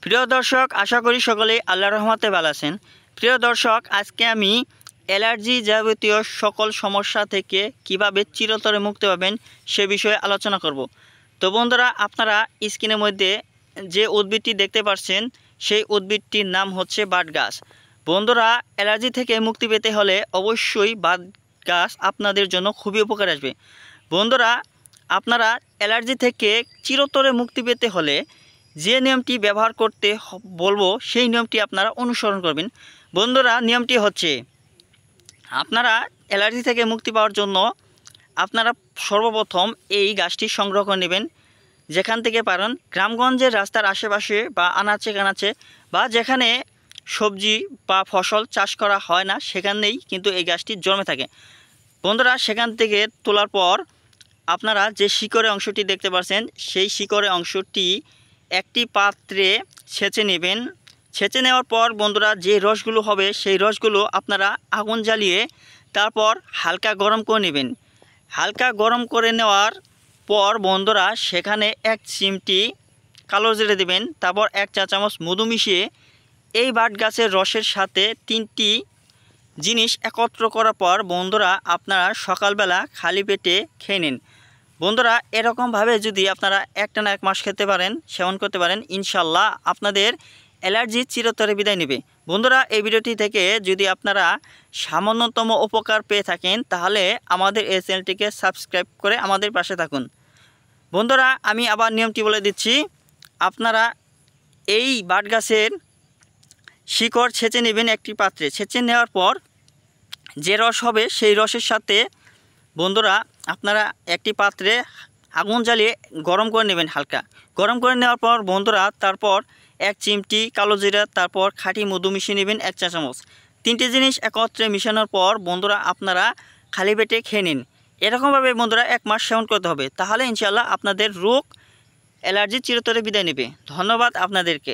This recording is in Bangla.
প্রিয় দর্শক, আশা করি সকলেই আল্লাহর রহমতে ভালো আছেন। প্রিয় দর্শক, আজকে আমি অ্যালার্জি যাবতীয় সকল সমস্যা থেকে কিভাবে চিরতরে মুক্তি পাবেন সে বিষয়ে আলোচনা করব। তো বন্ধুরা, আপনারা স্ক্রিনের মধ্যে যে উদ্ভিদটি দেখতে পাচ্ছেন সেই উদ্ভিদটির নাম হচ্ছে বাট গাছ। বন্ধুরা, অ্যালার্জি থেকে মুক্তি পেতে হলে অবশ্যই বাট গাছ আপনাদের জন্য খুবই উপকার আসবে। বন্ধুরা, আপনারা অ্যালার্জি থেকে চিরতরে মুক্তি পেতে হলে যে নিয়মটি ব্যবহার করতে বলবো সেই নিয়মটি আপনারা অনুসরণ করবেন। বন্ধুরা, নিয়মটি হচ্ছে, আপনারা অ্যালার্জি থেকে মুক্তি পাওয়ার জন্য আপনারা সর্বপ্রথম এই গাছটি সংগ্রহ করে নেবেন। যেখান থেকে পারেন গ্রামগঞ্জের রাস্তার আশেপাশে বা আনাচে কানাচে বা যেখানে সবজি বা ফসল চাষ করা হয় না সেখানেই কিন্তু এই গাছটি জন্মে থাকে। বন্ধুরা, সেখান থেকে তোলার পর আপনারা যে শিকড়ের অংশটি দেখতে পাচ্ছেন সেই শিকড়ের অংশটি একটি পাত্রে ছেঁচে নেবেন। ছেঁচে নেওয়ার পর বন্ধুরা, যে রসগুলো হবে সেই রসগুলো আপনারা আগুন জ্বালিয়ে তারপর হালকা গরম করে নেবেন। হালকা গরম করে নেওয়ার পর বন্ধুরা, সেখানে এক চিমটি কালো জিরে দেবেন। তারপর 1 চা চামচ মধু মিশিয়ে এই বাট গাছের রসের সাথে 3টি জিনিস একত্র করার পর বন্ধুরা, আপনারা সকালবেলা খালি পেটে খেয়ে নিন। বন্ধুরা, এরকমভাবে যদি আপনারা একটানা 1 মাস খেতে পারেন, সেবন করতে পারেন, ইনশাল্লাহ আপনাদের অ্যালার্জি চিরতরে বিদায় নেবে। বন্ধুরা, এই ভিডিওটি থেকে যদি আপনারা সামান্যতম উপকার পেয়ে থাকেন তাহলে আমাদের এই চ্যানেলটিকে সাবস্ক্রাইব করে আমাদের পাশে থাকুন। বন্ধুরা, আমি আবার নিয়মটি বলে দিচ্ছি। আপনারা এই বাট গাছের শিকড় ছেঁচে নেবেন একটি পাত্রে। ছেঁচে নেওয়ার পর যে রস হবে সেই রসের সাথে বন্ধুরা, আপনারা একটি পাত্রে আগুন জ্বালিয়ে গরম করে নেবেন। হালকা গরম করে নেওয়ার পর বন্ধুরা, তারপর 1 চিমটি কালো জিরা, তারপর খাঁটি মধু মিশিয়ে নেবেন 1 চা চামচ। 3টি জিনিস একত্রে মিশানোর পর বন্ধুরা, আপনারা খালি পেটে খেয়ে নিন। এরকমভাবে বন্ধুরা 1 মাস সেবন করতে হবে, তাহলে ইনশাআল্লাহ আপনাদের রোগ অ্যালার্জি চিরতরে বিদায় নেবে। ধন্যবাদ আপনাদেরকে।